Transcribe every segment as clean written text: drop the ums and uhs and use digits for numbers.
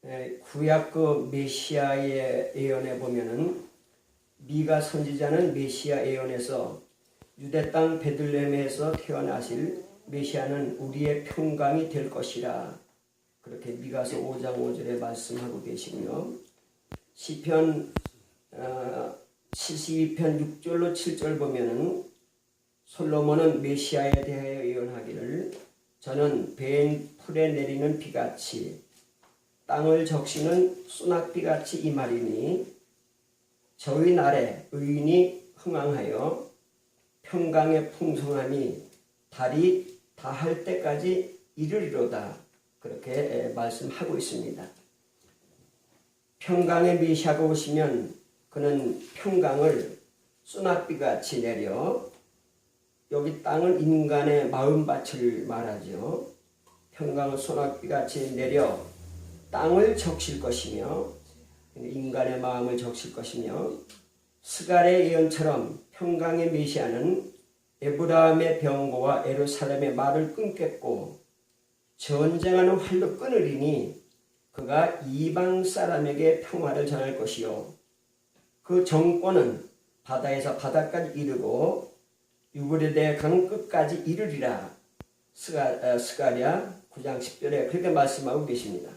구약 그 메시아의 예언에 보면은 미가 선지자는 메시아 예언에서 유대 땅 베들레헴에서 태어나실 메시아는 우리의 평강이 될 것이라 그렇게 미가서 5장 5절에 말씀하고 계시고요. 시편 72편 6절로 7절 보면은 솔로몬은 메시아에 대하여 예언하기를 저는 벤 풀에 내리는 비같이 땅을 적시는 소낙비같이 임하리니 저희 날에 의인이 흥황하여 평강의 풍성함이 달이 다할 때까지 이르리로다 그렇게 말씀하고 있습니다. 평강의 메시아가 오시면 그는 평강을 소낙비같이 내려 여기 땅은 인간의 마음밭을 말하죠. 평강을 소낙비같이 내려 땅을 적실 것이며 인간의 마음을 적실 것이며 스갈의 예언처럼 평강의 메시아는 에브라함의 병거와 예루살렘의 말을 끊겠고 전쟁하는 활도 끊으리니 그가 이방 사람에게 평화를 전할 것이요 그 정권은 바다에서 바다까지 이르고 유브라데 강 끝까지 이르리라. 스가랴 9장 10절에 그렇게 말씀하고 계십니다.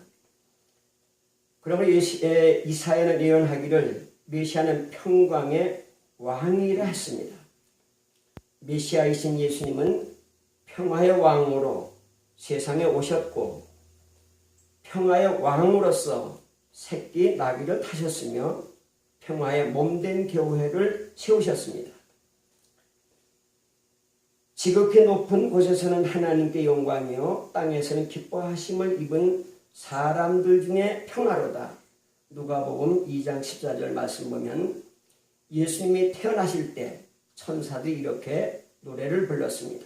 그러면 이사야는 예언하기를 메시아는 평강의 왕이라 했습니다. 메시아이신 예수님은 평화의 왕으로 세상에 오셨고 평화의 왕으로서 새끼 나귀를 타셨으며 평화의 몸된 교회를 세우셨습니다. 지극히 높은 곳에서는 하나님께 영광이요 땅에서는 기뻐하심을 입은 사람들 중에 평화로다. 누가복음 2장 14절 말씀 보면 예수님이 태어나실 때 천사들이 이렇게 노래를 불렀습니다.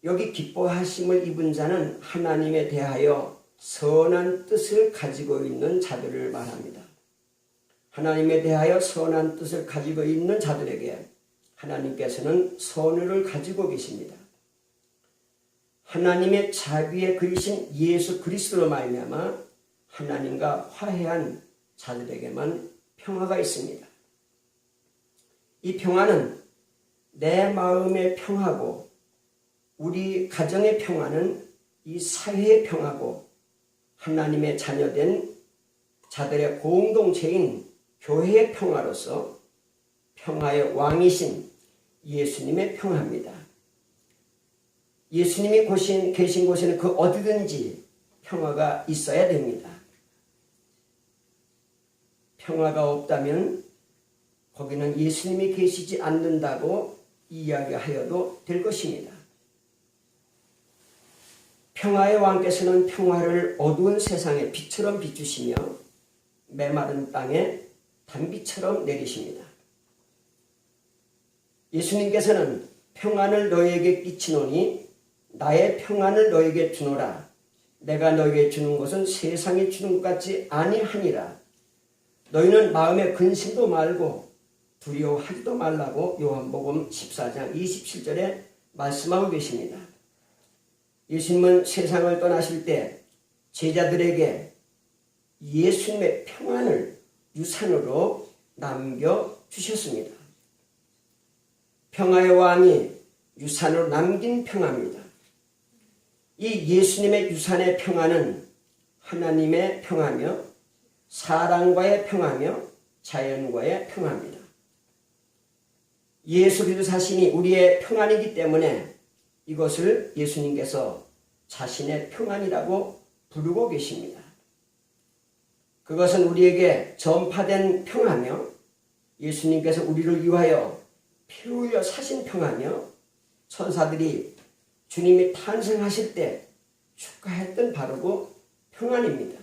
여기 기뻐하심을 입은 자는 하나님에 대하여 선한 뜻을 가지고 있는 자들을 말합니다. 하나님에 대하여 선한 뜻을 가지고 있는 자들에게 하나님께서는 선을 가지고 계십니다. 하나님의 자비에 그리신 예수 그리스도로 말미암아 하나님과 화해한 자들에게만 평화가 있습니다. 이 평화는 내 마음의 평화고 우리 가정의 평화는 이 사회의 평화고 하나님의 자녀된 자들의 공동체인 교회의 평화로서 평화의 왕이신 예수님의 평화입니다. 예수님이 계신 곳에는 그 어디든지 평화가 있어야 됩니다. 평화가 없다면 거기는 예수님이 계시지 않는다고 이야기하여도 될 것입니다. 평화의 왕께서는 평화를 어두운 세상에 빛처럼 비추시며 메마른 땅에 단비처럼 내리십니다. 예수님께서는 평안을 너희에게 끼치노니 나의 평안을 너희에게 주노라. 내가 너희에게 주는 것은 세상이 주는 것 같지 아니하니라. 너희는 마음에 근심도 말고 두려워하지도 말라고 요한복음 14장 27절에 말씀하고 계십니다. 예수님은 세상을 떠나실 때 제자들에게 예수님의 평안을 유산으로 남겨주셨습니다. 평화의 왕이 유산으로 남긴 평화입니다. 이 예수님의 유산의 평화는 하나님의 평화며 사람과의 평화며 자연과의 평화입니다. 예수 그리스도 자신이 우리의 평안이기 때문에 이것을 예수님께서 자신의 평안이라고 부르고 계십니다. 그것은 우리에게 전파된 평화며 예수님께서 우리를 위하여 피 흘려 사신 평화며 천사들이 주님이 탄생하실 때 축하했던 바르고 평안입니다.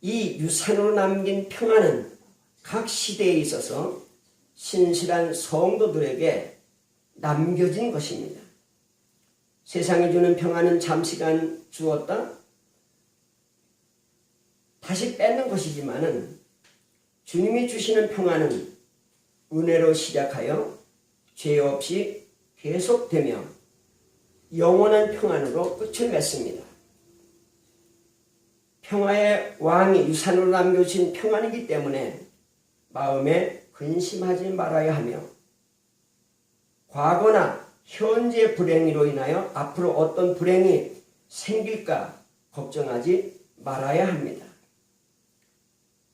이 유산으로 남긴 평안은 각 시대에 있어서 신실한 성도들에게 남겨진 것입니다. 세상이 주는 평안은 잠시간 주었다 다시 뺏는 것이지만은 주님이 주시는 평안은 은혜로 시작하여 죄 없이 계속되며 영원한 평안으로 끝을 맺습니다. 평화의 왕이 유산으로 남겨주신 평안이기 때문에 마음에 근심하지 말아야 하며 과거나 현재 불행으로 인하여 앞으로 어떤 불행이 생길까 걱정하지 말아야 합니다.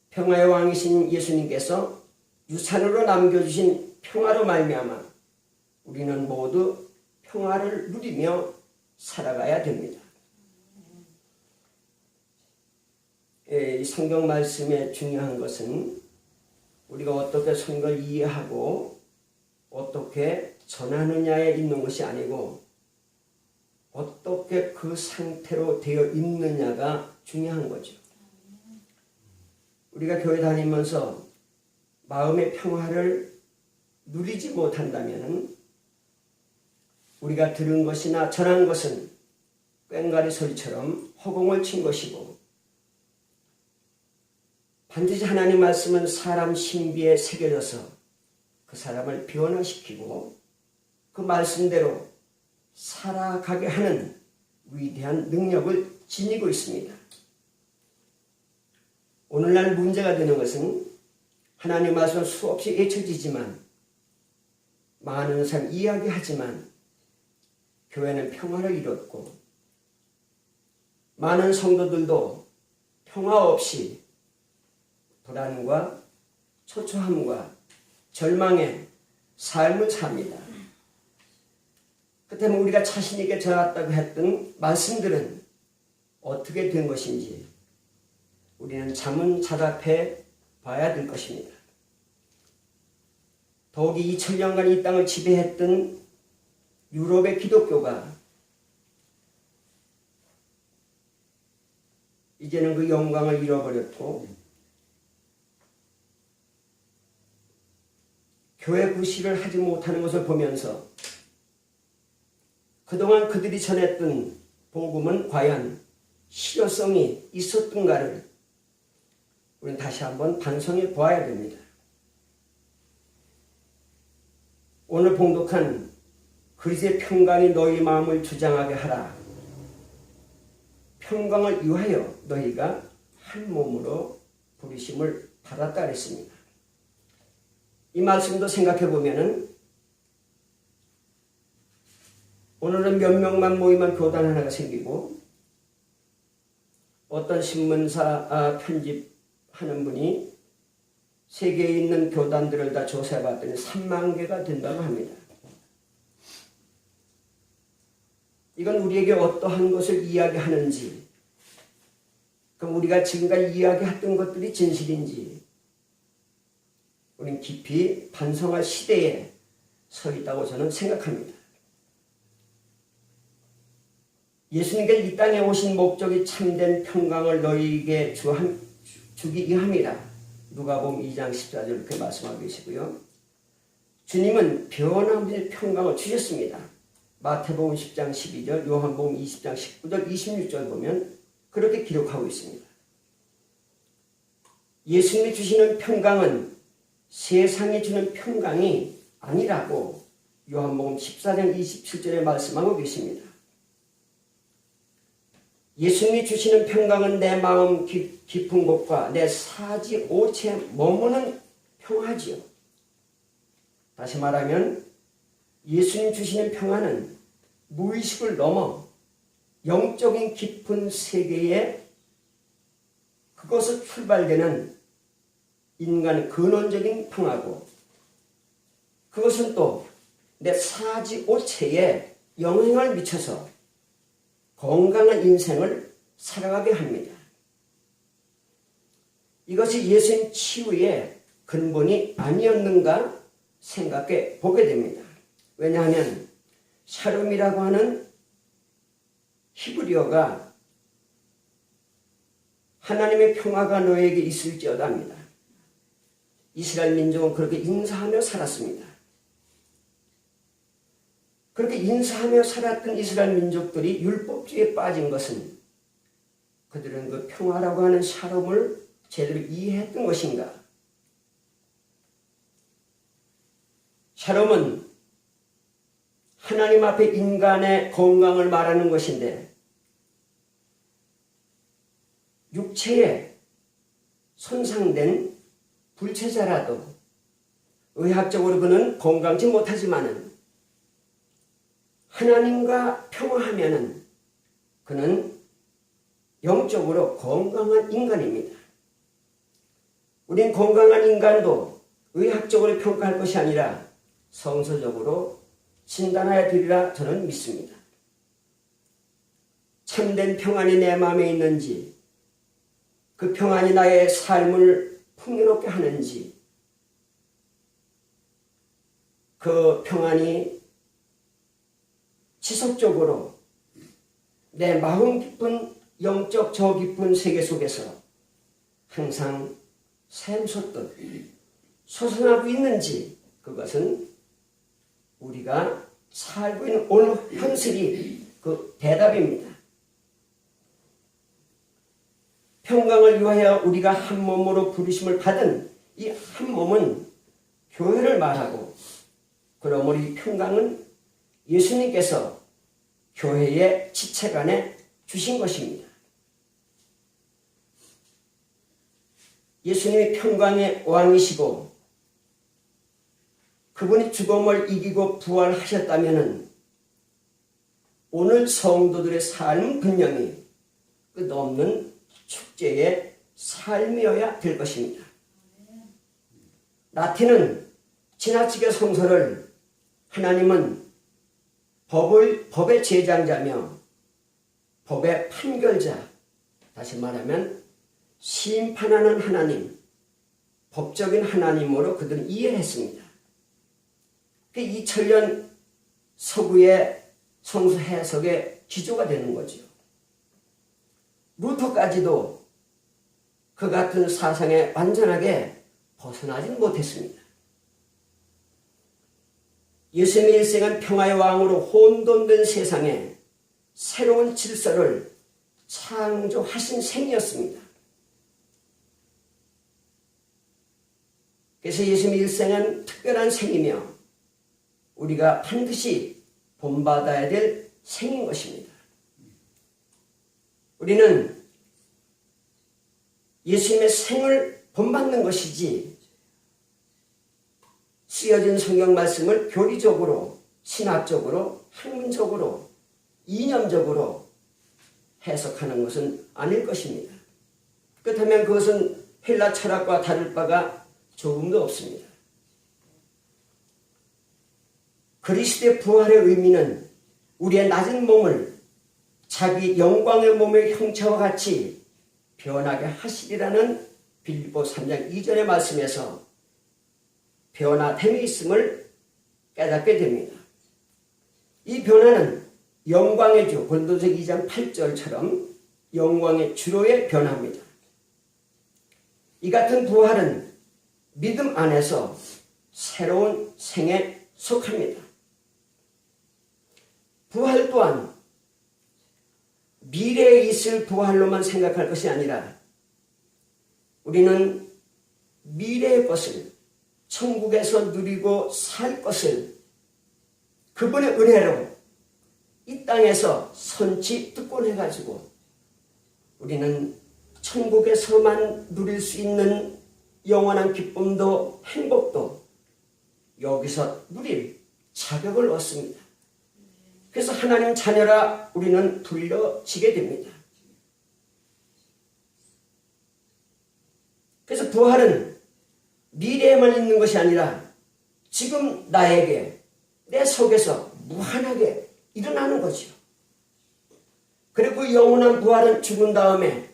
평화의 왕이신 예수님께서 유산으로 남겨주신 평화로 말미암아 우리는 모두 평화를 누리며 살아가야 됩니다. 이 성경 말씀의 중요한 것은 우리가 어떻게 성경을 이해하고 어떻게 전하느냐에 있는 것이 아니고 어떻게 그 상태로 되어 있느냐가 중요한 거죠. 우리가 교회 다니면서 마음의 평화를 누리지 못한다면 우리가 들은 것이나 전한 것은 꽹과리 소리처럼 허공을 친 것이고 반드시 하나님 말씀은 사람 신비에 새겨져서 그 사람을 변화시키고 그 말씀대로 살아가게 하는 위대한 능력을 지니고 있습니다. 오늘날 문제가 되는 것은 하나님 말씀은 수없이 외쳐지지만 많은 사람이 이야기하지만 교회는 평화를 잃었고 많은 성도들도 평화 없이 불안과 초조함과 절망의 삶을 삽니다. 그때는 우리가 자신에게 전했다고 했던 말씀들은 어떻게 된 것인지 우리는 자문자답해 봐야 될 것입니다. 더욱이 2000년간 이 땅을 지배했던 유럽의 기독교가 이제는 그 영광을 잃어버렸고 교회 구실을 하지 못하는 것을 보면서 그동안 그들이 전했던 복음은 과연 실효성이 있었던가를 우리는 다시 한번 반성해 보아야 됩니다. 오늘 봉독한 그리스도의 평강이 너희 마음을 주장하게 하라. 평강을 위하여 너희가 한 몸으로 부르심을 받았다 그랬습니다. 이 말씀도 생각해 보면은 오늘은 몇 명만 모이면 교단 하나가 생기고 어떤 신문사 편집하는 분이 세계에 있는 교단들을 다 조사해 봤더니 3만 개가 된다고 합니다. 이건 우리에게 어떠한 것을 이야기하는지, 그럼 우리가 지금까지 이야기했던 것들이 진실인지 우리는 깊이 반성할 시대에 서 있다고 저는 생각합니다. 예수님께서 이 땅에 오신 목적이 참된 평강을 너희에게 주기 위함이라. 누가복음 2장 14절 이렇게 말씀하고 계시고요. 주님은 변함없이 평강을 주셨습니다. 마태복음 10장 12절, 요한복음 20장 19절, 26절 보면 그렇게 기록하고 있습니다. 예수님이 주시는 평강은 세상이 주는 평강이 아니라고 요한복음 14장 27절에 말씀하고 계십니다. 예수님이 주시는 평강은 내 마음 깊은 곳과 내 사지 오체에 머무는 평화지요. 다시 말하면 예수님 주시는 평화는 무의식을 넘어 영적인 깊은 세계에 그것을 출발되는 인간의 근원적인 평화고 그것은 또 내 사지 오체에 영향을 미쳐서 건강한 인생을 살아가게 합니다. 이것이 예수님 치유의 근본이 아니었는가 생각해 보게 됩니다. 왜냐하면 샬롬이라고 하는 히브리어가 하나님의 평화가 너에게 있을지어다입니다. 이스라엘 민족은 그렇게 인사하며 살았습니다. 그렇게 인사하며 살았던 이스라엘 민족들이 율법주의에 빠진 것은 그들은 그 평화라고 하는 샬롬을 제대로 이해했던 것인가? 샬롬은 하나님 앞에 인간의 건강을 말하는 것인데 육체에 손상된 불체자라도 의학적으로 그는 건강치 못하지만은 하나님과 평화하면은 그는 영적으로 건강한 인간입니다. 우린 건강한 인간도 의학적으로 평가할 것이 아니라 성서적으로 진단하여 드리라 저는 믿습니다. 참된 평안이 내 마음에 있는지, 그 평안이 나의 삶을 풍요롭게 하는지, 그 평안이 지속적으로 내 마음 깊은 영적 저 깊은 세계 속에서 항상 샘솟듯 솟아나고 있는지, 그것은 우리가 살고 있는 오늘 현실이 그 대답입니다. 평강을 위하여 우리가 한 몸으로 부르심을 받은 이 한 몸은 교회를 말하고, 그러므로 이 평강은 예수님께서 교회의 지체간에 주신 것입니다. 예수님이 평강의 왕이시고 그분이 죽음을 이기고 부활하셨다면 오늘 성도들의 삶은 분명히 끝없는 축제의 삶이어야 될 것입니다. 라틴은 지나치게 성서를 하나님은 법의 제장자며 법의 판결자, 다시 말하면 심판하는 하나님, 법적인 하나님으로 그들은 이해했습니다. 그 2000년 서구의 성서 해석의 기조가 되는 거죠. 루터까지도 그 같은 사상에 완전하게 벗어나지는 못했습니다. 예수님의 일생은 평화의 왕으로 혼돈된 세상에 새로운 질서를 창조하신 생이었습니다. 그래서 예수님의 일생은 특별한 생이며 우리가 반드시 본받아야 될 생인 것입니다. 우리는 예수님의 생을 본받는 것이지 쓰여진 성경 말씀을 교리적으로, 신학적으로, 학문적으로, 이념적으로 해석하는 것은 아닐 것입니다. 그렇다면 그것은 헬라 철학과 다를 바가 조금도 없습니다. 그리스도의 부활의 의미는 우리의 낮은 몸을 자기 영광의 몸의 형체와 같이 변하게 하시리라는 빌립보 3장 2절의 말씀에서 변화됨이 있음을 깨닫게 됩니다. 이 변화는 영광의 주, 고린도서 2장 8절처럼 영광의 주로의 변화입니다. 이 같은 부활은 믿음 안에서 새로운 생에 속합니다. 부활 또한 미래에 있을 부활로만 생각할 것이 아니라 우리는 미래의 것을, 천국에서 누리고 살 것을 그분의 은혜로 이 땅에서 선치 특권해가지고 우리는 천국에서만 누릴 수 있는 영원한 기쁨도 행복도 여기서 누릴 자격을 얻습니다. 그래서 하나님 자녀라 우리는 불려지게 됩니다. 그래서 부활은 미래에만 있는 것이 아니라 지금 나에게, 내 속에서 무한하게 일어나는 거죠. 그리고 영원한 부활은 죽은 다음에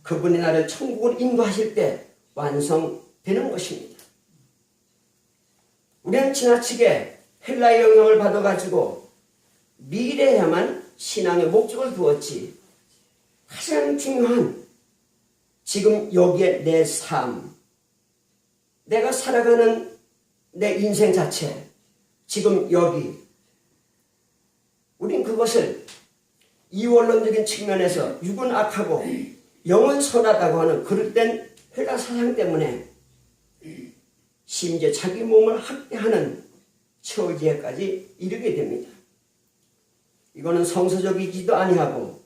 그분이 나를 천국으로 인도하실 때 완성되는 것입니다. 우리는 지나치게 헬라의 영향을 받아가지고 미래에만 신앙의 목적을 두었지, 가장 중요한 지금 여기에 내 삶, 내가 살아가는 내 인생 자체, 지금 여기, 우린 그것을 이원론적인 측면에서 육은 악하고 영은 선하다고 하는 그릇된 헬라 사상 때문에 심지어 자기 몸을 학대하는 처지에까지 이르게 됩니다. 이거는 성서적이지도 아니하고,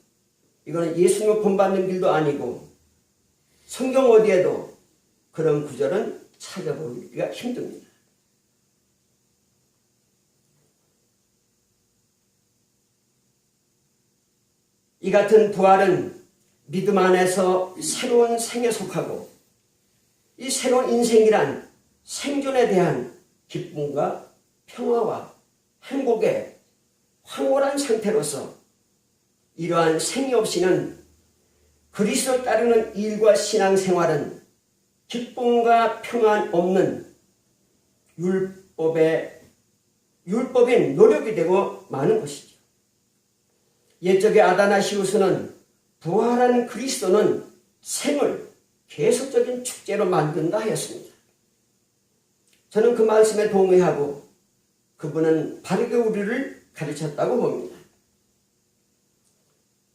이거는 예수님을 본받는 길도 아니고, 성경 어디에도 그런 구절은 찾아보기가 힘듭니다. 이 같은 부활은 믿음 안에서 새로운 생에 속하고 이 새로운 인생이란 생존에 대한 기쁨과 평화와 행복의 황홀한 상태로서 이러한 생이 없이는 그리스도를 따르는 일과 신앙생활은 기쁨과 평안 없는 율법인 노력이 되고 마는 것이죠. 옛적의 아다나시우스는 부활한 그리스도는 생을 계속적인 축제로 만든다 하였습니다. 저는 그 말씀에 동의하고 그분은 바르게 우리를 가르쳤다고 봅니다.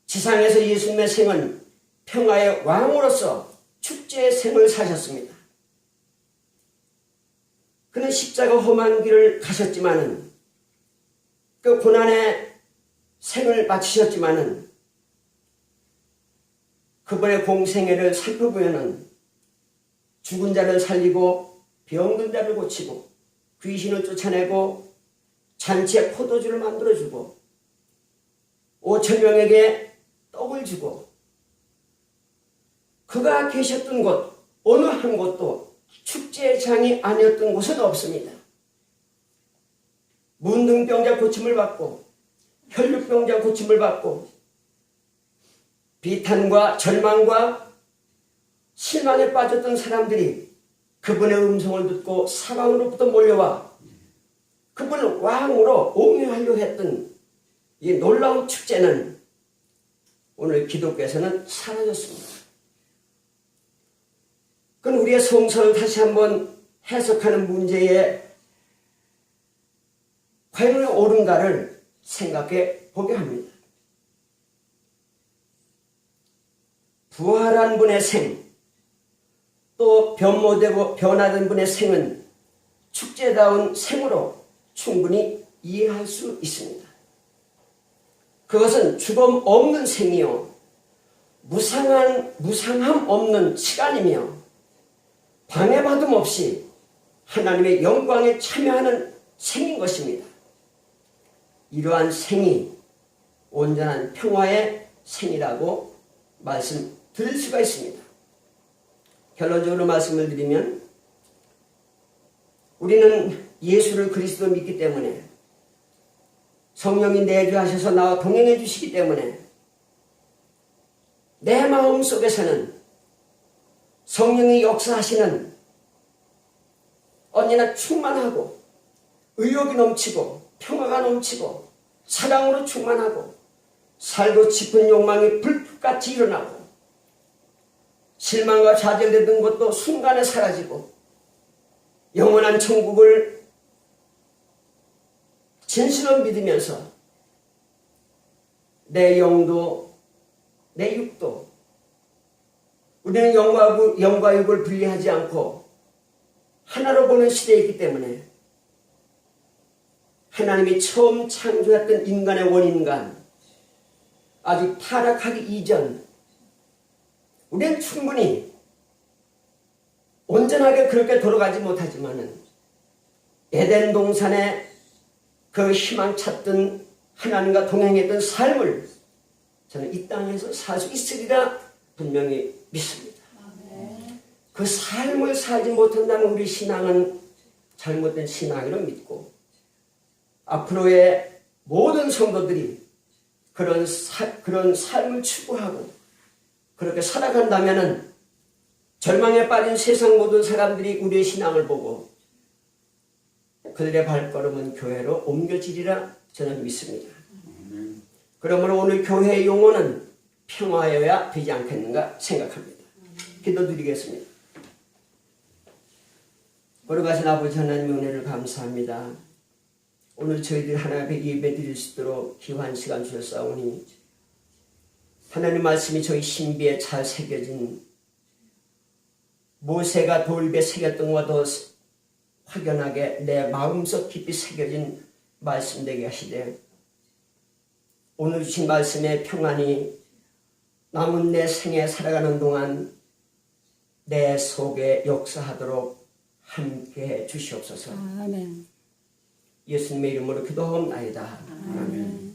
지상에서 예수님의 생은 평화의 왕으로서 축제의 생을 사셨습니다. 그는 십자가 험한 길을 가셨지만은 그 고난의 생을 마치셨지만은 그분의 공생애를 살펴보면은 죽은 자를 살리고 병든 자를 고치고 귀신을 쫓아내고 잔치에 포도주를 만들어주고 5,000명에게 떡을 주고 그가 계셨던 곳 어느 한 곳도 축제의 장이 아니었던 곳은 없습니다. 문둥병자 고침을 받고 혈류병자 고침을 받고 비탄과 절망과 실망에 빠졌던 사람들이 그분의 음성을 듣고 사방으로부터 몰려와 그분을 왕으로 옹유하려 했던 이 놀라운 축제는 오늘 기독교에서는 사라졌습니다. 그건 우리의 성서를 다시 한번 해석하는 문제에 과연 옳은가를 생각해 보게 합니다. 부활한 분의 생, 또 변모되고 변화된 분의 생은 축제다운 생으로 충분히 이해할 수 있습니다. 그것은 죽음 없는 생이요 무상함 없는 시간이며 방해받음 없이 하나님의 영광에 참여하는 생인 것입니다. 이러한 생이 온전한 평화의 생이라고 말씀드릴 수가 있습니다. 결론적으로 말씀을 드리면 우리는 예수를 그리스도 믿기 때문에 성령이 내주하셔서 나와 동행해 주시기 때문에 내 마음 속에서는 성령이 역사하시는 언제나 충만하고 의욕이 넘치고 평화가 넘치고 사랑으로 충만하고 살고 싶은 욕망이 불꽃같이 일어나고 실망과 좌절되던 것도 순간에 사라지고 영원한 천국을 진실로 믿으면서 내 영도 내 육도 우리는 영과 육을 분리하지 않고 하나로 보는 시대에 있기 때문에 하나님이 처음 창조했던 인간의 원인간 아직 타락하기 이전 우리는 충분히 온전하게 그렇게 돌아가지 못하지만은 에덴 동산에 그 희망 찾던 하나님과 동행했던 삶을 저는 이 땅에서 살 수 있으리라 분명히 믿습니다. 그 삶을 살지 못한다면 우리 신앙은 잘못된 신앙이라고 믿고 앞으로의 모든 성도들이 그런 삶을 추구하고 그렇게 살아간다면 절망에 빠진 세상 모든 사람들이 우리의 신앙을 보고 그들의 발걸음은 교회로 옮겨지리라 저는 믿습니다. 그러므로 오늘 교회의 용어는 평화여야 되지 않겠는가 생각합니다. 기도드리겠습니다. 걸어가신 아버지 하나님의 은혜를 감사합니다. 오늘 저희들 하나님 앞에 예배 드릴 수 있도록 귀한 시간 주셨사오니 하나님 말씀이 저희 신비에 잘 새겨진 모세가 돌비에 새겼던 것과 더 확연하게 내 마음속 깊이 새겨진 말씀 되게 하시되 오늘 주신 말씀의 평안이 남은 내 생에 살아가는 동안 내 속에 역사하도록 함께해 주시옵소서. 아멘. 예수님의 이름으로 기도하옵나이다. 아멘.